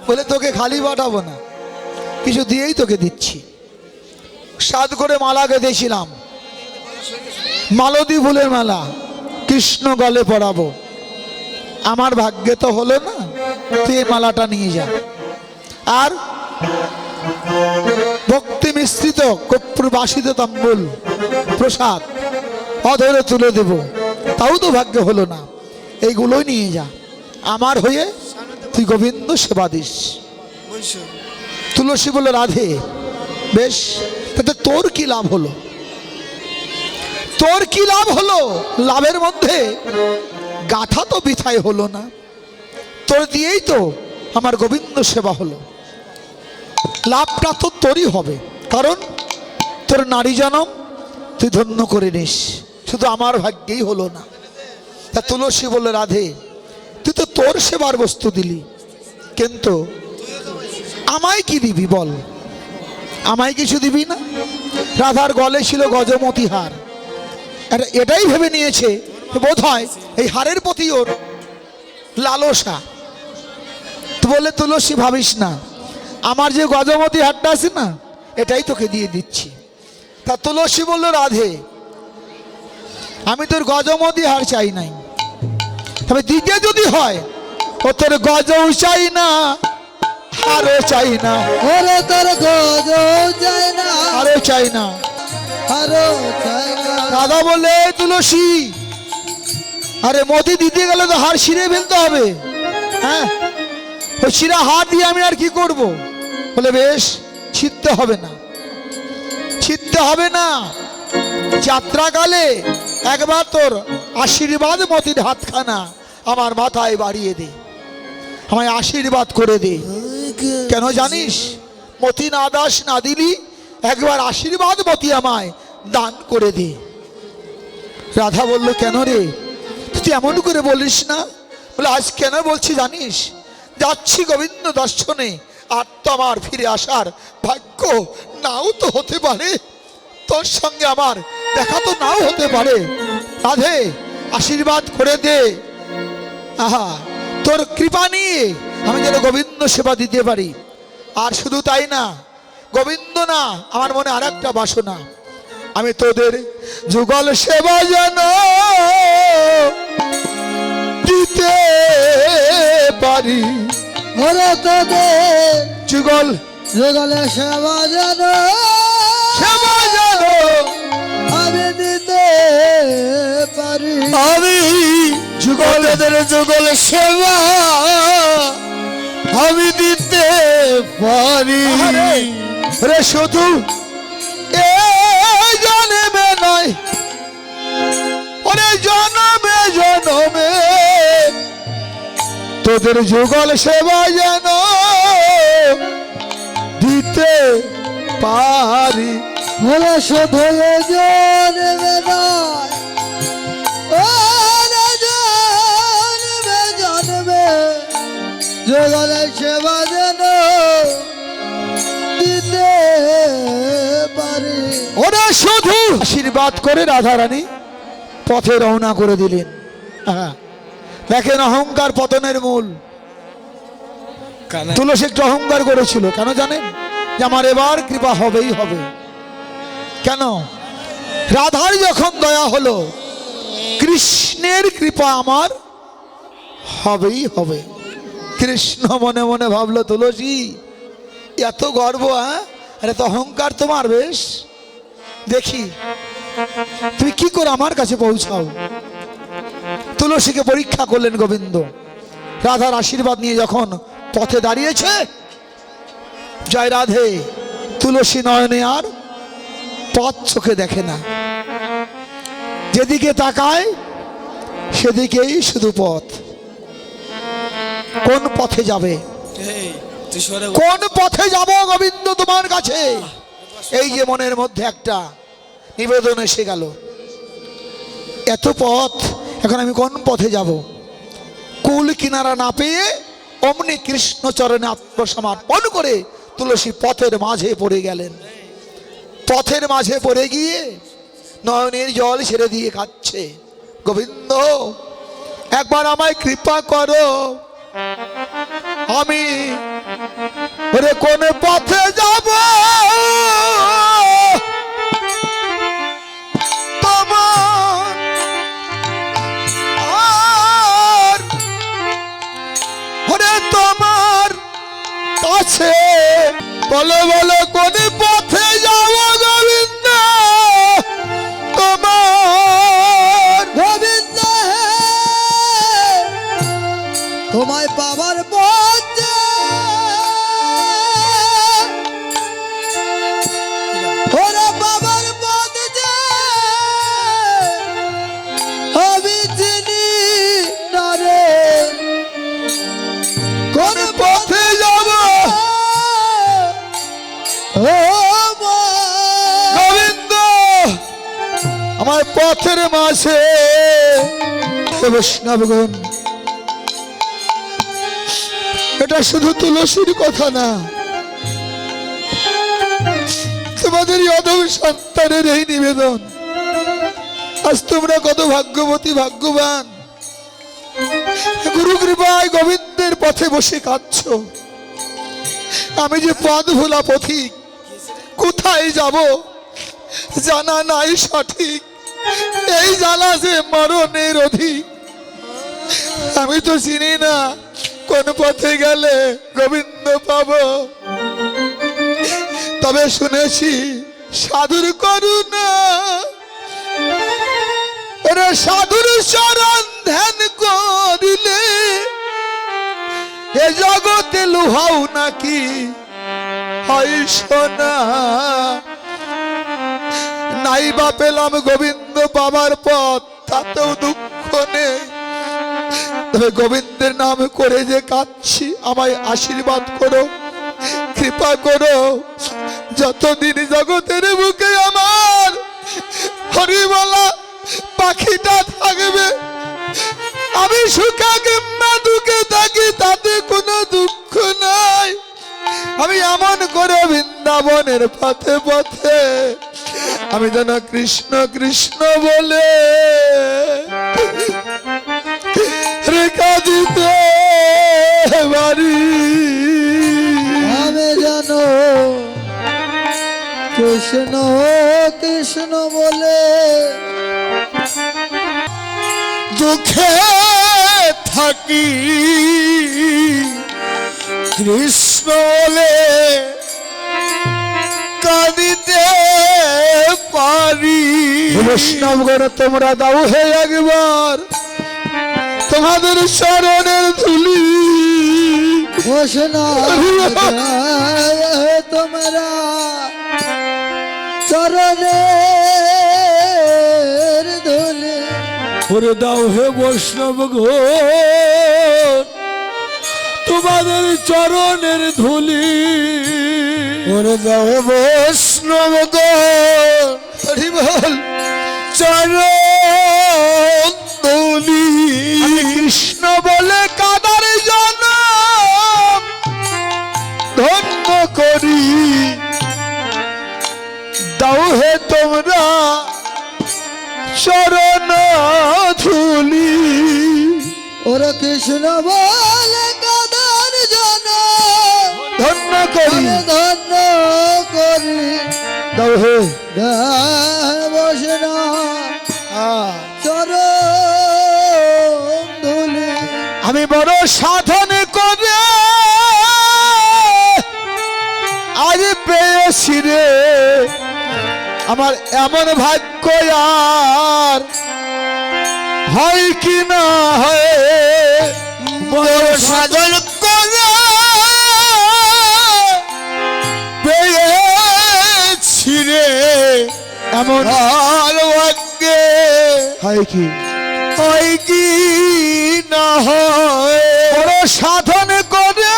বলে তোকে খালি পাঠাবো না, কিছু দিয়েই তোকে দিচ্ছি। সাত করে মালা গেঁথেছিলাম, মালতী ফুলের মালা, কৃষ্ণ গলে পরাবো। আমার ভাগ্যে তো হলো না, তুই এই মালাটা নিয়ে যা। আর ভক্তি মিশ্রিত কর্পূর বাসিত তাম্বুল প্রসাদ অধরে তুলে দেব, তাও তো ভাগ্যে হলো না। এইগুলোই নিয়ে যা, আমার হয়ে তুই গোবিন্দ সেবা দিস। তুলসী বলে, রাধে বেশ, তাতে তোর কি লাভ হলো? তোর কি লাভ হলো? লাভের মধ্যে গাথা তো বিথায় হলো না, তোর দিয়েই তো আমার গোবিন্দ সেবা হলো। লাভটা তো তোরই হবে, কারণ তোর নারী জনম তুই ধন্য করে নিস, শুধু আমার ভাগ্যেই হলো না। তা তুলসী বলল, রাধে তুই তো তোর সেবার বস্তু দিলি, কিন্তু আমায় কি দিবি বল? আমায় কিছু দিবি না? রাধার গলে ছিল গজমতি হার, এটাই ভেবে নিয়েছে বোধ হয় এই হারের প্রতি ওর লালসা। তো বলে, তুলসী ভাবিস না, আমার যে গজমতি হারটা আছে না, এটাই তোকে দিয়ে দিচ্ছি। তা তুলসী বলল, রাধে আমি তোর গজমতি হার চাই নাই, তবে দিতে যদি হয় ও তোর গজও চাই না, হারও চাই না। ওরে তোর গজও চাই না, হারও চাই না, আরো চাই না। রাধা বলে, তুলসী আরে মতি দিতে গেলে তো হার ছিঁড়ে ফেলতে হবে, হ্যাঁ ওই ছিঁড়া হার দিয়ে আমি আর কি করব? বলে বেশ, ছিঁড়তে হবে না, ছিঁড়তে হবে না। যাত্রাকালে একবার তোর আশীর্বাদ মতির হাতখানা আমার মাথায় বাড়িয়ে দে, আমায় আশীর্বাদ করে দে। কেন জানিস? মতি না দাস না দিলি, একবার আশীর্বাদ মতি আমায় দান করে দে। রাধা বলল, কেন রে, তুই এমন করে বলিস না। বলে, আজ কেন বলছি জানিস? যাচ্ছি গোবিন্দ দর্শনে, আর তো আমার ফিরে আসার ভাগ্য নাও তো হতে পারে, তোর সঙ্গে আমার দেখা তো নাও হতে পারে। রাধে আশীর্বাদ করে দে, আহা তোর কৃপা নিয়ে আমি যেন গোবিন্দ সেবা দিতে পারি। আর শুধু তাই না, গোবিন্দ না, আমার মনে আর একটা বাসনা, আমি তোদের যুগল সেবা যেন দিতে পারি। ওরে তোদের যুগল যুগলে সেবা যেন সেবা যেন আমি দিতে পারি। আমি যুগল তোদের যুগল সেবা আমি দিতে পারি। রে শুধু এ জন্মে নয়, ওরে জন্মে জন্মে তোদের যুগল সেবা যেন দিতে পারি। ওরে শুধু এ জন্মে নয়, ওরে জন্মে জন্মে যুগলে সেবা যেন দিতে পারি। ওরা শুধু আশীর্বাদ করে রাধারানী পথে রওনা করে দিলেন। দেখেন, অহংকার পতনের মূল। তুলসী একটু অহংকার করেছিল, কেন জানেন? যে আমার এবার কৃপা হবেই হবে। কেন? রাধার যখন দয়া হলো, কৃষ্ণের কৃপা আমার হবেই হবে। কৃষ্ণ মনে মনে ভাবলো, তুলসী এত গর্ব, হ্যাঁ আরে তো অহংকার তোমার, বেশ দেখি তুমি কি করে আমার কাছে পৌঁছাও। তুলসীকে পরীক্ষা করলেন গোবিন্দ। রাধার আশীর্বাদ নিয়ে যখন পথে দাঁড়িয়েছে, জয় রাধে, তুলসী নয়নে আর পথ চোখে দেখে না, যেদিকে তাকায় সেদিকেই শুধু পথ। কোন পথে যাবে? কোন পথে যাব গোবিন্দ তোমার কাছে? এই যে মনের মধ্যে একটা নিবেদন এসে গেল, এত পথ, এখন আমি কোন পথে যাব? কুল কিনারা না পেয়ে অমনি কৃষ্ণ চরণে আত্মসমর্পণ করে তুলসী পথের মাঝে পড়ে গেলেন। পথের মাঝে পড়ে গিয়ে নয়নের জল ছেড়ে দিয়ে কাঁদছে, গোবিন্দ একবার আমায় কৃপা করো, আমি ওরে কোন পথে যাব তোমার আর ওরে তোমার কাছে বলো বলো কোন পথে যাব গোবিন্দ তোমার গোবিন্দ তোমায় পাবার পথে ওরা পাবার পথে আমি চিনি না রে কোন পথে যাব ও মা গোবিন্দ আমার পথের মাঝে বৈষ্ণবগণ এটা শুধু তুলসীর কথা না, তোমাদের অধম সন্তানের এই নিবেদন। আজ তোমরা কত ভাগ্যবতী ভাগ্যবান, গুরু কৃপায় গোবিন্দের পথে বসে কাঁদছ। আমি যে পথ ভোলা পথিক, কোথায় যাব জানা নাই সঠিক, এই জ্বালা যে মরণের অধিক। আমি তো চিনি না কোন পথে গেলে গোবিন্দ পাবো, তবে শুনেছি সাধুর করুণা, ওরে সাধুর চরণ ধ্যান করিলে এ জগতে লুহাও নাকি হয় সোনা। নাই বা পেলাম গোবিন্দ পাবার পথ, তাতেও দুঃখ নেই, তবে গোবিন্দের নাম করে যে কাঁদছি, আমায় আশীর্বাদ করো, কৃপা করো। যতদিন জগতের বুকে আমার হরিবলা পাখিটা থাকবে, আমি সুখে কিংবা দুঃখে থাকি, তাতে কোনো দুঃখ নাই। আমি এমন করে বৃন্দাবনের পথে পথে আমি যেন কৃষ্ণ কৃষ্ণ বলে রেখা দিতে পারি। আমি জানো কৃষ্ণ কৃষ্ণ বলে দুঃখে থাকি কৃষ্ণ বলে কাঁদিতে পারি। বৈষ্ণবগণ তোমরা দাও হে একবার তোমাদের চরণের ধুলি, ঘোষণা তোমরা চরণের ধুলি। ওরে দাও হে বৈষ্ণব গো তোমাদের চরণের ধুলি, ওরে দাও হে বৈষ্ণব গো বল চরণ ধুলি। কৃষ্ণ বলে কাদার জনম ধন্য করি, দাও হে তোমরা চরণ ধুলি। ওরা কৃষ্ণ বলে কাদার জন ধন্য করি, ধন্য করি, দাও হে বসনা চরণ ধুলি। আমি বড় সাধন করে আজ পেয়েছি রে, আমার এমন ভাগ্য আর হয় কি না হয়। বড় সাধন করে পেয়েছি রে, এমন ভাগ্যে হয় কি না হয়। বড় সাধন করে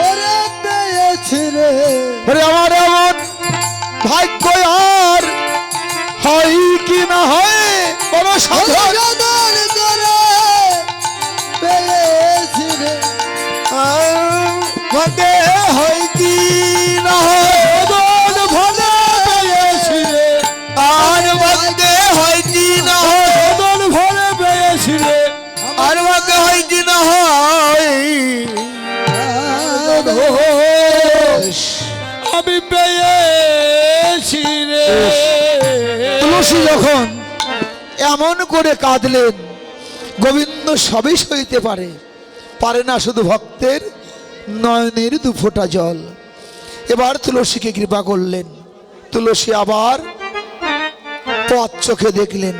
ওরা পেয়েছি রে, আমার এমন ভাগ্য আর হয় কি না হয়। বড় সাধন করে পেয়েছি রে, ভাগ্যে হয় কি না হয়। ভালো পেয়েছি রে, আর ভাগ্যে হয় কি না হয়। ভালো পেয়েছি রে, আর ভাগ্যে হয় কি না হয়। যখন এমন করে কাঁদলেন, গোবিন্দ সবই সইতে পারে, পারে না শুধু ভক্তের নয়নের দুফোঁটা জল। এবার তুলসীকে কৃপা করলেন, তুলসী আবার পথ চোখে দেখলেন।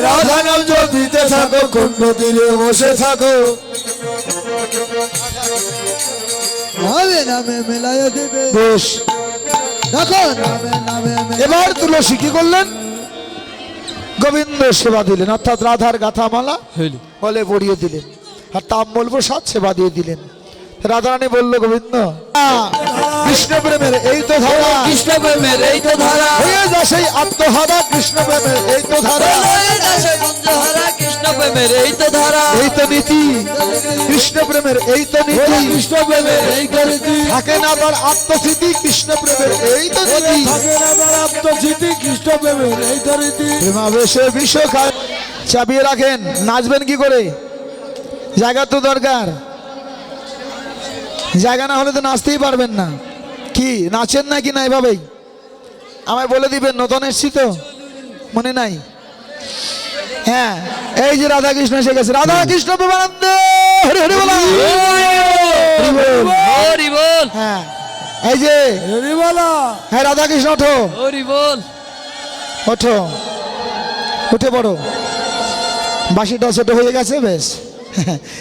রাধা নাম জপিতে থাকো, কুণ্ড তীরে বসে থাকো, নামে নামে মেলায় দেবে। বেশ, দেখো নামে নামে এবার তুলসী কি করলেন? গোবিন্দ সেবা দিলেন, অর্থাৎ রাধার গাথামালা বলে পড়িয়ে দিলেন, আর তাম্বল প্রসাদ সেবা দিয়ে দিলেন। রাধারানী বলল, গোবিন্দ কৃষ্ণ প্রেমের এই তো ধারা, কৃষ্ণ প্রেমের এই তো ধারা, হয়ে যা সেই আত্মহারা, কৃষ্ণ প্রেমের এই তো ধারা, কৃষ্ণ প্রেমের এই তো ধারা, এই তো নীতি, কৃষ্ণ প্রেমের এই তো নীতি, কৃষ্ণ প্রেমের এই তো রীতি, থাকে না তার আত্মস্থিতি, কৃষ্ণ প্রেমের এই তো নীতি, থাকে না তার আত্মস্মৃতি, কৃষ্ণ প্রেমের এই তো রীতি। প্রেমাবেশে বিষ খায়, চাপিয়ে রাখেন। নাচবেন কি করে? জায়গা তো দরকার, জায়গা না হলে তো নাচতেই পারবেন না। কি নাচেন নাকি না এভাবেই আমায় বলে দিবেন, নতুন এসছি তো মনে নাই। হ্যাঁ, এই যে রাধা কৃষ্ণ এসে গেছে, রাধা কৃষ্ণ প্রেমানন্দ হরি হরি বলা, হরি বল, হ্যাঁ এই যে হরি বলা, হ্যাঁ রাধা কৃষ্ণ ওঠো, হরি বল, ওঠো, উঠে পড়ো। বাঁশিটা ছোট হয়ে গেছে, বেশ।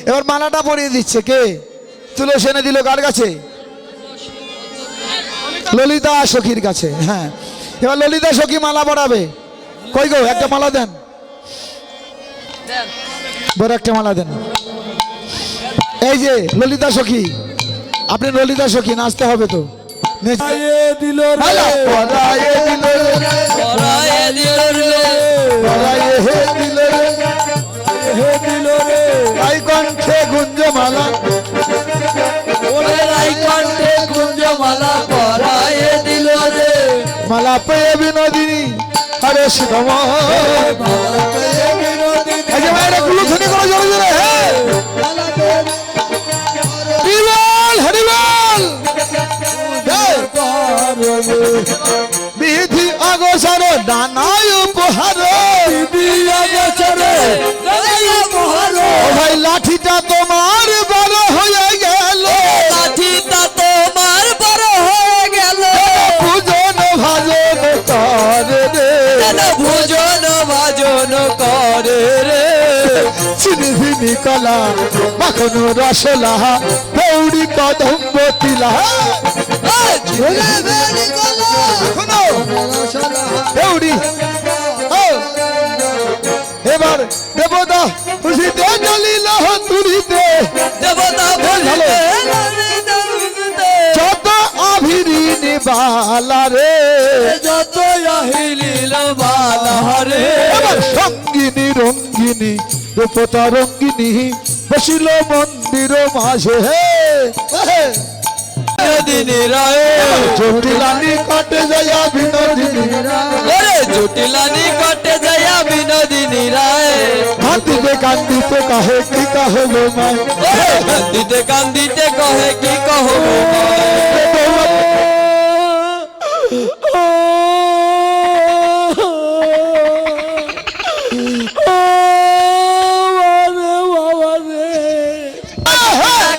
এবার মালাটা পরিয়ে দিচ্ছে কে? তুলসী এনে দিল কার কাছে? ললিতা সখীর কাছে। হ্যাঁ, এবার ললিতা সখী মালা পরাবে। কই গো, একটা মালা দেন, বড় একটা মালা দেন। এই যে ললিতা সখী, আপনি ললিতা সখী, নাচতে হবে তো। দিল মালা পরায়ে দিল রে, পরায়ে দিল রে, পরায়ে হে দিল রে, হে দিল রে, তাই কণ্ঠে গুঞ্জ মালা, ওরে রাই কণ্ঠে কুঞ্জ মালা পরায়ে দিল রে, মালা পেয়ে বিনোদিনী হরে শিবম। মালা পেয়ে বিনোদিনী, এই যে মায়েরা কুলুধ্বনি করো জোরে জোরে, হ্যাঁ মালা পেয়ে হরিবল হরিবল। বিধি অগসর নানায় উপহার, দিয়া বছরে রাজা মহারো, ও ভাই লাঠিটা তোমার বড় হয়ে গেল, লাঠিটা তোমার বড় হয়ে গেল, পূজন ভাজন করে রে, যেন ভোজন ভাজন করে রে, চিনি ভিনি কলা মাখন রসলা পৌড়ি কদম্ব তিলা, ঝুলে বেলি কলা, শোনো রসলা, পৌড়ি। ও, এবার দেবতা খুশিতে জ্বলিল তুরিতে, দেবতা বলিতে ললিত রূপতে, যত আভিরিনি বালা রে, যত আহিলিল বালা রে, এবার সঙ্গিনী রঙ্গিনী রূপতা রঙ্গিনী বসিল মন্দির মাঝে, হে হে। বিনোদিনী রায়, জটিলানি কাটে যায় বিনোদিনী, ওরে জটিলানি কটে যায় বিনোদিনী রায়, কান্দিতে কান্দিতে কাহে কি কাহে গো মায়, ওরে কান্দিতে কান্দিতে কহে কি কহো,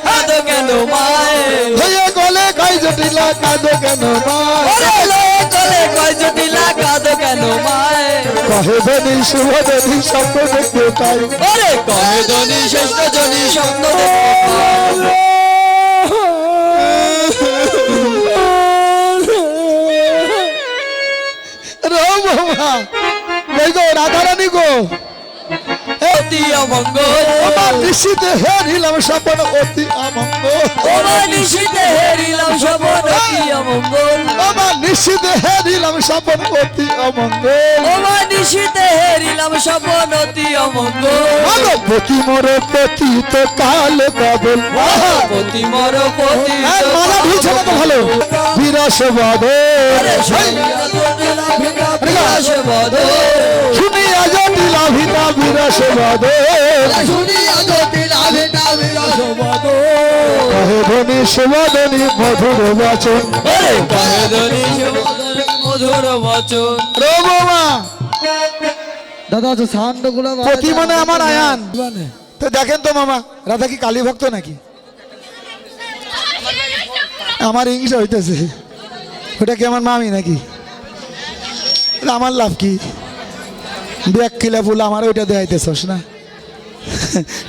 কাঁদো কেন মায়, হয়ে গলে কাই জটিলা কাঁদো কেন মায়, ওরে লো চলে কয় জটিলা কাঁদো কেন মায়, কহে ধনী শুভ ধনী স্বপ্ন দেখতে পাই, ওরে কহে ধনী শ্রেষ্ঠ জনী স্বপ্ন দেখতে পায়। রাম বাবা এই গো রাধারানী গো, অতি অমঙ্গল, আমার নিশ্চিত হেরিলাম স্বপ্ন অতি অমঙ্গল, তোমার নিশীতে হেরিলাম স্বপন অতি অমঙ্গল, আমার নিশ্চিত হেরিলাম স্বপ্ন অতি অমঙ্গল, তোমার নিশীতে হেরিলাম স্বপন অতি অমঙ্গল, আলো পতি মোর পতি তো কাল কবল, পতি মর পতি এই মালা ভিজছে না তো ভালো, বিরস বদল, বিনাশ বদ, শুনিয়া জটিলা ভিতা বিরস বদল, শুনিয়া জটিলা ভিটা বিনাশ বদ, কহে ধনী সুবদনী মধুর বচন। ওরে কহে ধনী মধুর বচন। রবমা দাদা আচ্ছা সাউন্ড গুলো প্রতি মনে আমার আয়ান তো দেখেন তো মামা রাধা কি কালী ভক্ত নাকি আমার ইংলিশ হইতেছে ওটা কি আমার মামি নাকি আমার লাভ কি ব্যাগ কিলা ফুল আমার ওইটা দেখাইতেছস না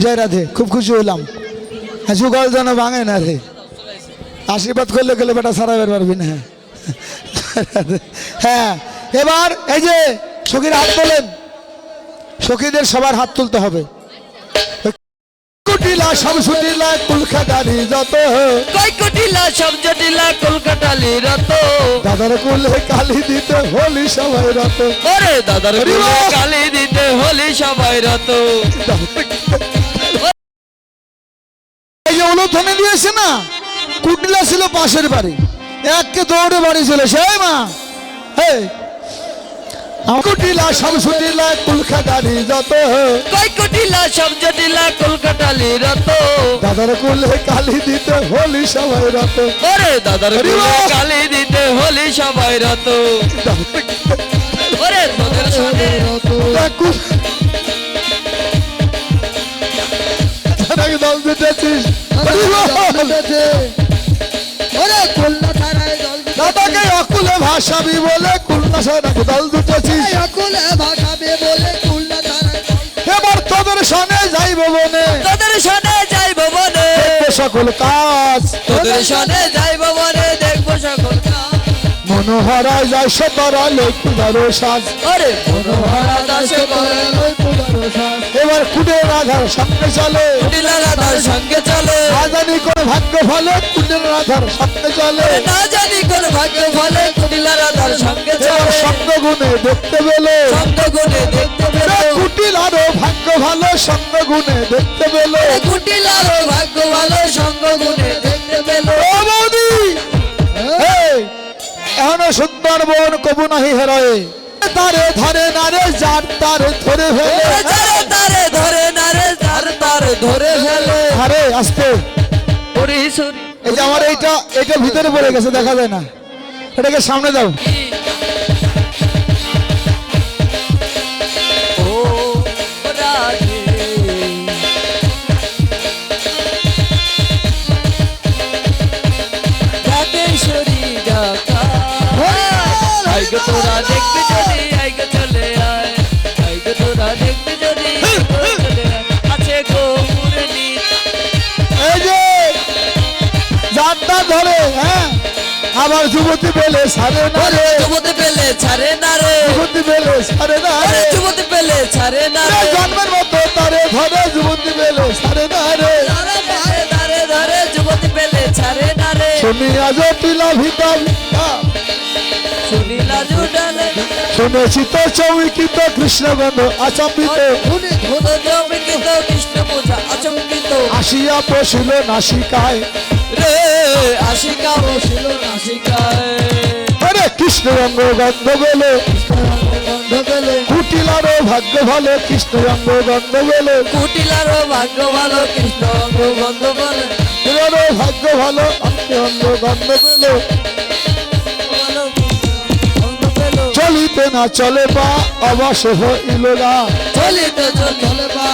জয় রাধে খুব খুশি হইলাম যুগল যেন ভাঙে না রে আশীর্বাদ করলে গেলে বেটা সারাইবার পারবি না হ্যাঁ এবার এই যে সখীর হাত তোলেন সখীদের সবার হাত তুলতে হবে কুটিলা সব ছুটিলা কুলখাদারি যত কই কুটিলা সব জটিলা কলকাতালি রত দাদার কুলে কালি দিতে হোলি সবাই রত ওরে দাদার কুলে কালি দিতে হলি সবাই রত এই যে উলুথনে দিয়েছে না কুটিলা ছিল পাশের বাড়ি এককে দৌড়ে বাড়ি চলে সেই মা হে কুটিলা সব ছুটিলা কুলখাদারি যত কই কুটিলা সব জটিলা কলকাতালি রত দাদার কুলে কালি দিতে হোলি সবাই রত ওরে দাদার কুলে কালি দিতে হলি সবাই রত ওরে তোদের সাথে দল দিতেছিস ওরে খুলনা থানায় জল দাদাকে অকুলে ভাষাবি বলে খুলনা সারা দল দিতেছিস আকুলে ভাষাবে বলে খুলনা থানায় জল এবার তোদের সনে যাইব বনে তোদের সাথে যাইব বনে সকল কাজ তোদের সাথে যাইব বনে দেখবো সকল কাজ। মনোহরায় যায় সতরা লক্ষ্মীদারো সাজ ওরে মনোহরা দাস করে ওই পুরানো শ্বাস এবার কুটে রাধার সামনে চলে কুটিলা রাধার সঙ্গে চলে না জানি কোন ভাগ্য ফলে কুটে রাধার সামনে চলে না জানি কোন ভাগ্য ফলে কুটিলা রাধার সঙ্গে এবার চলে স্বপ্ন গুনে দেখতে পেলে সঙ্গ গুনে দেখতে পেল কুটিল আরো ভাগ্য ভালো স্বপ্ন গুনে দেখতে পেলে কুটিলারও ভাগ্য ভালো সঙ্গ গুনে দেখতে পেল ও বৌদি এই, এখনো সুন্দর বোন কবু নাহি হেরয়ে তারে ধরে নারে যার তারে ধরে ফেলে তারে ধরে না রে তার তার ধরে ফেলে আরে আস্তে ওরে সরি এই যে আমার এইটা ভিতরে পড়ে গেছে দেখা যায় না এটাকে সামনে দাও ও রাধে রাধেশ্বরী ডাকা আই গো তোরা দেখবি যদি আই গো চলে আয় আই গো তোরা দেখবি যদি চলে আয় আছে গো মুরলি এই যে যার তার ধরে হ্যাঁ আবার যুবতী পেলে সারে না রে যুবতী পেলে ছাড়ে না রে যুবতী পেলে সারে না রে যুবতী পেলে ছাড়ে না রে জন্মের মতো তারে ধরে যুবতী পেলে সারে না রে ধরে ধরে ধরে ধরে যুবতী পেলে ছাড়ে না রে শুনিয়া জটিলা ভিতর শুনিলা জুডালে শুনেছি তো চৌকিত কৃষ্ণগন্ধ আচম্বিত শুনে ধুন জমিকিত কৃষ্ণ পূজা আচমকিত আসিয়া পশিল নাসিকায় রে আশিকা বসিল নাসিকায় আরে কৃষ্ণ রঙ্গ গন্ধ বেলে গন্ধ পেলে কুটিলারও ভাগ্য ভালো কৃষ্ণ রঙ্গ গন্ধ বেলে কুটিলারও ভাগ্য ভালো কৃষ্ণ গন্ধ বলে কুটিলারও ভাগ্য ভালো অঙ্গে অঙ্গ গন্ধ বেলে ভালো গন্ধ পেল চলিতে না চলে বা অবশ্য হইল না চলিতে চলে চলে বা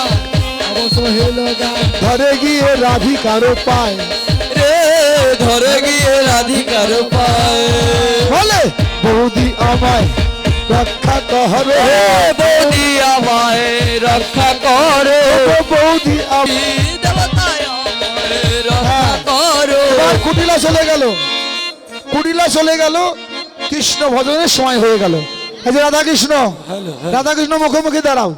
অবশ্য হইল গা ধরে গিয়ে রাধিকারও পায় রে ধরে গিয়ে রাধিকার পায় বলে বৌদি আমায় রক্ষা কহরে বৌদি আমায় রক্ষা করো বৌদি আমায় দেবতায় আমায় রক্ষা করো এবার কুটিলা চলে গেল কুটিলা চলে গেল কৃষ্ণ ভজনের সময় হয়ে গেল এই যে রাধাকৃষ্ণ রাধাকৃষ্ণ মুখোমুখি দাঁড়াও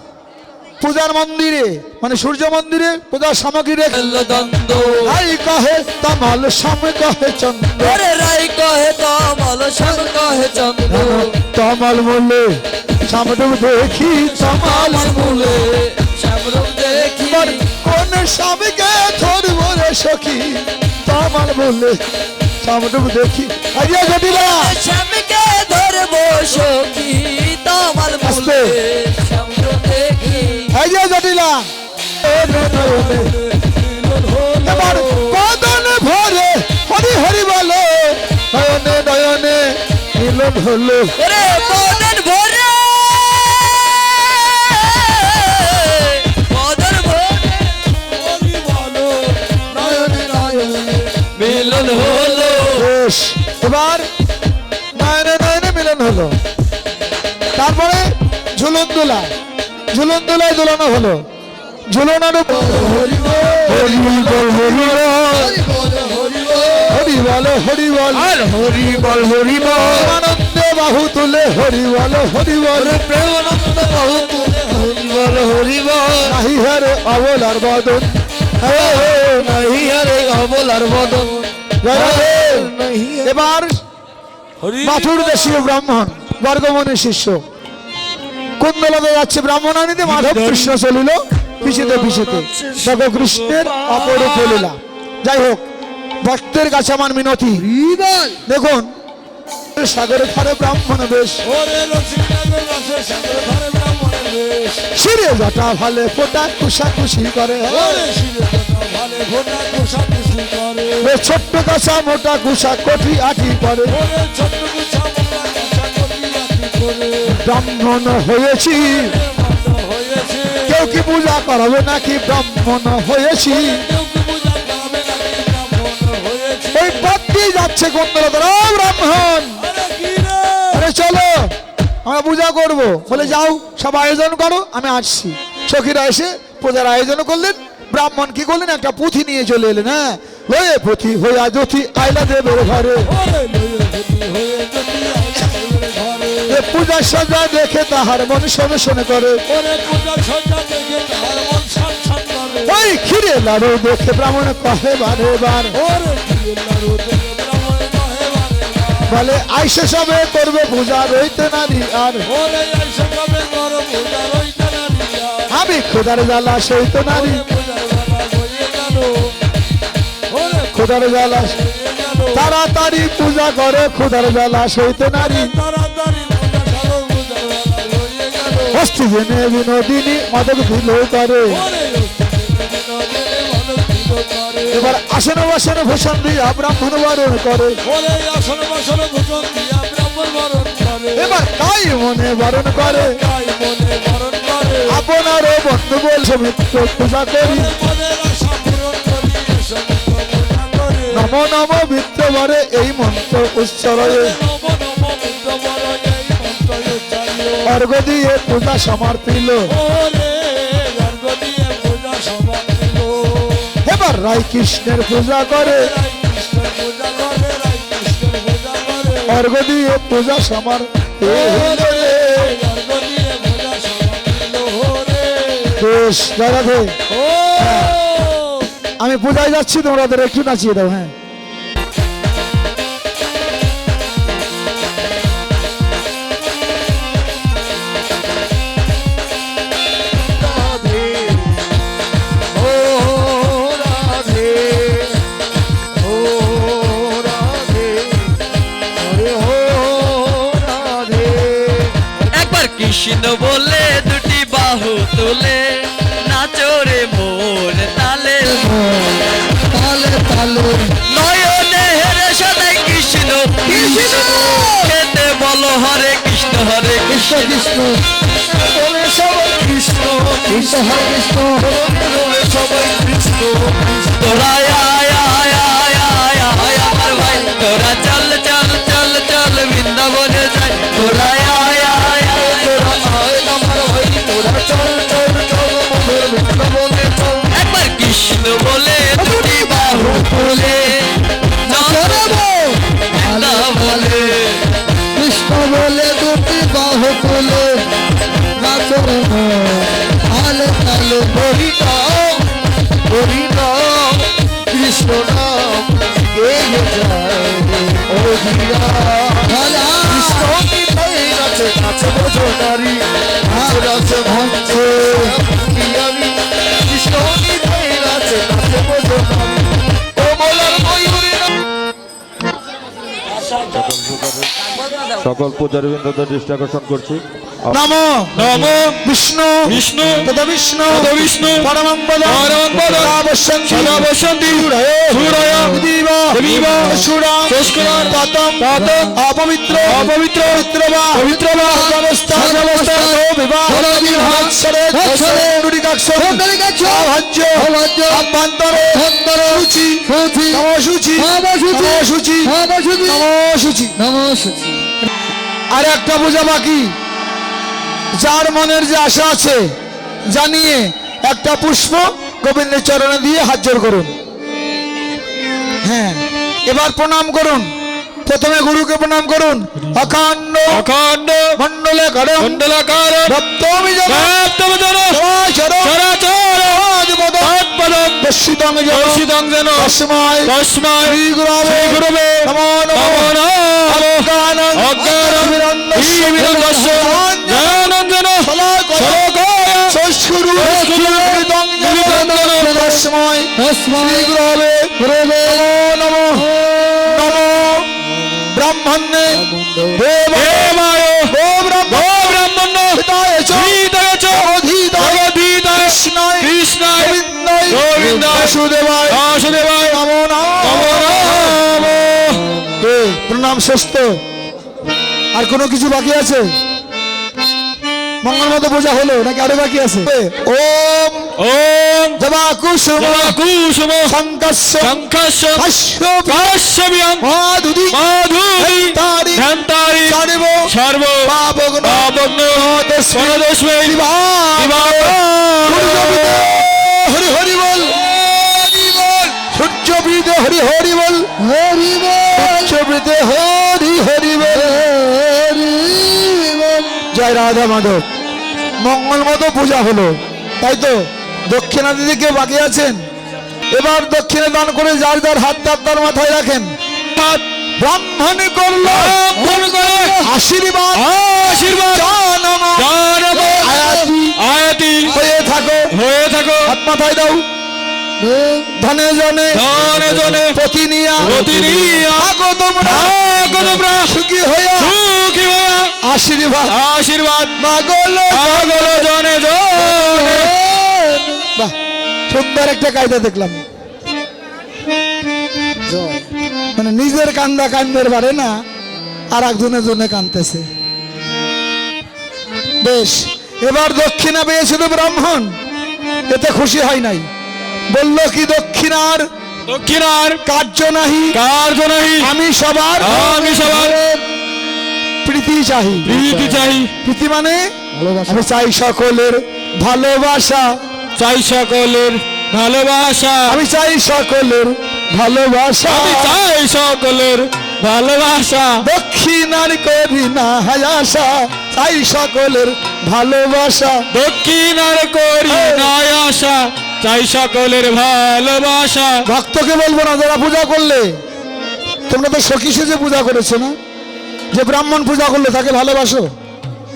পূজার মন্দিরে মানে সূর্য মন্দিরে পূজার সামগ্রী রেখে দ্বন্দ্ব হাই কহে তমাল সাম কহে চন্দ্র ওরে রাই কহে তমল শ্যাম কহে চন্দ্র তমাল মূলে সামডুব দেখি তমাল আমার মূলে শ্যামরূপ দেখি এবার কোন স্বামীকে ধরব রে সখী তমাল মূলে সামডুব দেখি আইয়া জটিলা শ্যামকে ধরবো সখী তমাল মূলে শ্যামরূপ দেখি এই যে জটিলা এবার কদন ভরে হরি হরি বলো নয়নে নয়নে মিলন হলো ওরে বদন ভরে বেশ, এবার নয়নে নয়নে মিলন হলো। তারপরে ঝুলন দোলা, ঝুলন দোলায় দোলানো হলো। ঝুলনার উপর হরি বল হরি বল, আর হরি বল হরি বল, আনন্দে বাহু তুলে হরি বল প্রেমানন্দ বাহু তুলে হরি বল হরি বল, নাহি হারে অবলার বদন, নাহি আরে অবলার বদন, জয় রাধে। নাহি এবার মাথুর দেশীয় ব্রাহ্মণ বর্গমণি শিষ্য কুন্দলাতে যাচ্ছে, ব্রাহ্মণানিতে মাধব কৃষ্ণ চলিল পিছিতে পিছিতে, দেখো কৃষ্ণের অপরূপ লীলা। যাই হোক, ভক্তের কাছে আমার মিনতি, দেখুন সাগরের ধারে ব্রাহ্মণ বেশ, ওরে লক্ষ্মীনগর রাসে সাগর ধারে ব্রাহ্মণের বেশ, শিরে জটা ভালে ফোটা কুশা খুশি করে, ওরে শিরে জটা ভালে ফোটা কুশা কুশি করে, ও ছোট্ট কাছা মোটা কুশা কঠি আঠি করে, ওরে ছোট্ট কুশা মোটা কুশা কটি আটি করে, ব্রাহ্মণ হয়েছি মন্দ হয়েছে, কেউ কি পূজা করাবে নাকি, ব্রাহ্মণ হয়েছি। কেউ কি পূজা করাবে নাকি, ব্রাহ্মণ হয়েছে, ওই পথ দিয়ে যাচ্ছে কুন্দলাতে, ও ব্রাহ্মণ আরে কি রে, আরে চলো আমরা পূজা করব, বলে যাও সব আয়োজন করো আমি আসছি। সখীরা এসে পূজার আয়োজন করলেন, ব্রাহ্মণ কি করলেন, একটা পুঁথি নিয়ে চলে এলেন। হ্যাঁ, লয়ে পুঁথি হইয়া জ্যোতি আইলা দেবের ঘরে, ওরে লয়ে যদি হয়ে যদি আইলা দেবের ঘরে, এ পূজার সজ্জা দেখে তাহার মন শোনে শোনে করে, ওরে পূজা সজ্জা দেখে তাহার মন সান সান করে, ওই ক্ষীরে লাড়ু দেখে ব্রাহ্মণ কহে বারে বার, ওরে কি লাড়ু দেখে ব্রাহ্মণ কহে বারে বার, বলে আইসে সবে করবে পূজা রইতে নারী আর, ওরে আইসা কবে কর পূজা রইতে না দিয়া, আমি খোদার জ্বালা সইত নারী, ওরে পূজার বেলা হয়ে গেল, ওরে খোদার জ্বালা হয়ে গেল, তাড়াতাড়ি পূজা করে, খোদার জ্বালা সইত নারী, তাড়াতাড়ি পূজা করো পূজার বেলা হয়ে গেল, হস্তি জেনে বিনোদিনী মাদক দিল করে, ওরে দিনে মানব দিল করে, এবার আসন বাসন ভূষণ দিয়া ব্রাহ্মণ বরণ করে, ওরে আসন বাসন ভূষণ দিয়া ব্রাহ্মণ বরণ করে, এবার তাই মনে বরণ করে, তাই মনে বরণ করে, আপনারও বন্ধু বলছে মিত্র পূজা করি, ওরে মনের আশা পূরণ করি, সমিত পূজা করে, নম নম মিত্র বরে এই মন্ত্র উচ্চারয়ে, নম নম মিত্র বর এই মন্ত্র উচ্চারিও, অর্ঘ দিয়ে পূজা সমর্পিল। ওরে গর্গ দিয়ে পূজা সমাপিল, এবার রাই কৃষ্ণের পূজা করে, রাই কৃষ্ণের পূজা করে, রাই কৃষ্ণের পূজা করে, অর্ঘ দিয়ে পূজা সমর্পিল। ওরে গর্গ দিয়ে পূজা সমাপিল, ওরে বেশ দাদা, ও আমি পূজায় যাচ্ছি, তোমরা ওদের একটু নাচিয়ে দাও। হ্যাঁ, রাধে, ও রাধে, ও রাধে, ওরে ও রাধে, একবার কৃষ্ণ বলে দুটি বাহু তুলে নাচরে মোর তালে তালে তালে নয়নে হেরে সদাই কৃষ্ণ কৃষ্ণ খেতে বলো হরে কৃষ্ণ হরে কৃষ্ণ কৃষ্ণ বলে সবাই কৃষ্ণ, কৃষ্ণ হরে কৃষ্ণ বলে সবাই কৃষ্ণ, তোরা আয় আয় আয় আয় আয় আমার ভাই, তোরা চল চল চল চল বৃন্দাবনে যাই, তোরা আয় আয় আয় তোরা আয় আমার ভাই, তোরা চল চল চল মধুর বৃন্দাবনে চল, একবার কৃষ্ণ বলে দুটি বাহু তুলে বৃন্দাবনে কৃষ্ণ বলে দুটি বাহু তুলে নাচর তালে তালে হরি নাম, হরি নাম, কৃষ্ণ নাম গেয়ে যায় ও দিয়া, কৃষ্ণ নিতাই নাচে নাচে বোঝো নারী, নাচে ভাঙছে আমি, কৃষ্ণ নিতাই নাচে নাচে বোঝো নারী, ও বলার ময়ূরী নাম। সকল পূজারীবৃন্দদের দৃষ্টি আকর্ষণ করছি। নম নম বিষ্ণু বিষ্ণু তথা বিষ্ণু তথা বিষ্ণু পরমং পদং পরমং পদং সদাবশ্যন্তি সদাবশ্যন্তি সুরয় দেবীব দেবীব সুরাং সংস্কার ততম ততম অপবিত্র অপবিত্র পবিত্র বা পবিত্র বা অবস্থা সর্বাবস্থা বিবাহ বিবাহ হৎসরে হৎসরে পুণ্ডরিকাক্ষ পুণ্ডরিকাক্ষ অভাজ্য অভাজ্য অভ্যন্তরে অভ্যন্তরে শুচি শুচি নম শুচি নম শুচি নম শুচি নম শুচি নম শুচি। নম শুচি। আর একটা পূজা বাকি, যার মনের যে আশা আছে জানিয়ে একটা পুষ্প গোবিন্দের চরণে দিয়ে হাত জোড় করুন। হ্যাঁ, এবার প্রণাম করুন। প্রথমে গুরুকে প্রণাম করুন। অখণ্ড অখণ্ড মণ্ডলে করম মণ্ডলাকার ভক্তমি জন ব্যাপ্তবদন চরাচর চরাচর আদিপদম তৎপদম দর্শিতং জন দর্শিতং যেন তস্মাৎ তস্মাৎ শ্রী গুরবে গুরবে নমো নমো নমো নমঃ অজ্ঞানং অজ্ঞানং বিরন্দস্য বিরন্দস্য জ্ঞানঞ্জন শলোকায় সংস্কুরু সংস্কুরু বিদং বিদং তস্মাৎ তস্মাৎ শ্রী গুরবে গুরবে নমো নমো ব্রাহ্মণে দেব দেবায় গো ব্রহ্ম গো ব্রাহ্মণ পিতায় চ পিতায় চ অধীতায় জগদীতায় কৃষ্ণায় কৃষ্ণায় গোবিন্দায় গোবিন্দায় বাসুদেবায় বাসুদেবায় নমো নমো নমঃ। নমঃ। প্রণাম শেষ তো? আর কোনো কিছু বাকি আছে? মঙ্গল মতো পূজা হলো নাকি আরো বাকি আছে? ওম ওম জবা কুসুম কুসুম শঙ্কস্য শঙ্খস্য হাস্য কাশ্যপিয়ং মাধুরি মাধুরী তারি ধ্যানতারি সর্ব সর্ব পাবগ্ন পাবগ্ন তস্মৈ সরদস্মৈ দিবাকর সূর্যবিদে হরি হরি বল সূর্যবিদে হরি হরি বল হরি বল সূর্যবিদে হরি হরি বল। হরি বল। জয় রাধা মাধব। মঙ্গল মতো পূজা হলো, তাই তো? দক্ষিণা দিদি কেউ বাকি আছেন? এবার দক্ষিণে দান করে যার যার হাত তার মাথায় রাখেন। ব্রাহ্মণ করলো ব্রাহ্মণ করে আশীর্বাদ আশীর্বাদ জানম জানব আয়াতি আয়াতি হয়ে থাকো। হয়ে থাকো হাত মাথায় দাও। ধনে জনে ধনে জনে প্রতিনিয়া প্রতিনিয়া থাকো তোমরা থাকো তোমরা সুখী হইয়া সুখী হইয়া আশীর্বাদ আশীর্বাদ মাগল। পাগল জনে জনে। বাহ, সুন্দর একটা কায়দা দেখলাম। জয়। মানে নিজের কান্দা কান্দের বারে না, আর একজনের জন্য কান্দতেছে। বেশ, এবার দক্ষিণা পেয়েছিল ব্রাহ্মণ, এতে খুশি হয় নাই। বলল কি দক্ষিণার দক্ষিণার কার্য নাহি, কার্য নাহি আমি সবার আমি সবার প্রীতি চাহি। প্রীতি চাই প্রীতি মানে ভালোবাসা। আমি চাই সকলের ভালোবাসা, চাই সকলের ভালোবাসা আমি চাই সকলের ভালোবাসা। আমি চাই সকলের ভালোবাসা দক্ষিণার করি না হায়াসা, চাই সকলের ভালোবাসা। দক্ষিণার করি নাই আশা চাই সকলের ভালোবাসা। ভক্তকে বলবো না, যারা পূজা করলে, তোমরা তো সখী সেজে পূজা করেছো না? যে ব্রাহ্মণ পূজা করলে তাকে ভালোবাসো।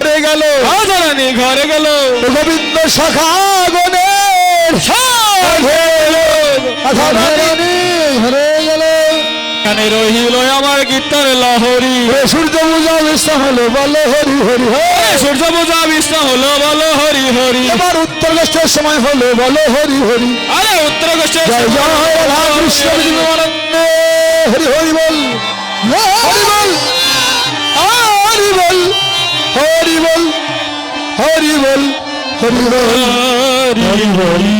ঘরে গেল রাধারানী ঘরে গেল গোবিন্দ সখা গণের রাধারানী ঘরে গেল। এখানে রহিল আমার গীতার লহরী। সূর্য পূজা বিশ্রাম হলো, বলো হরি হরি হরি। সূর্য পূজা বিশ্রাম হলো বলো হরি হরি। এবার উত্তর গোষ্ঠের সময় হলো, বলো হরি হরি। আরে উত্তর গোষ্ঠী জয় জয় রাধা কৃষ্ণ বিষ্ণুমানন্দ হরি হরি বল, হরি বল, হরি বল, হরি বল, হরি বল, হরি বল, হরি হরি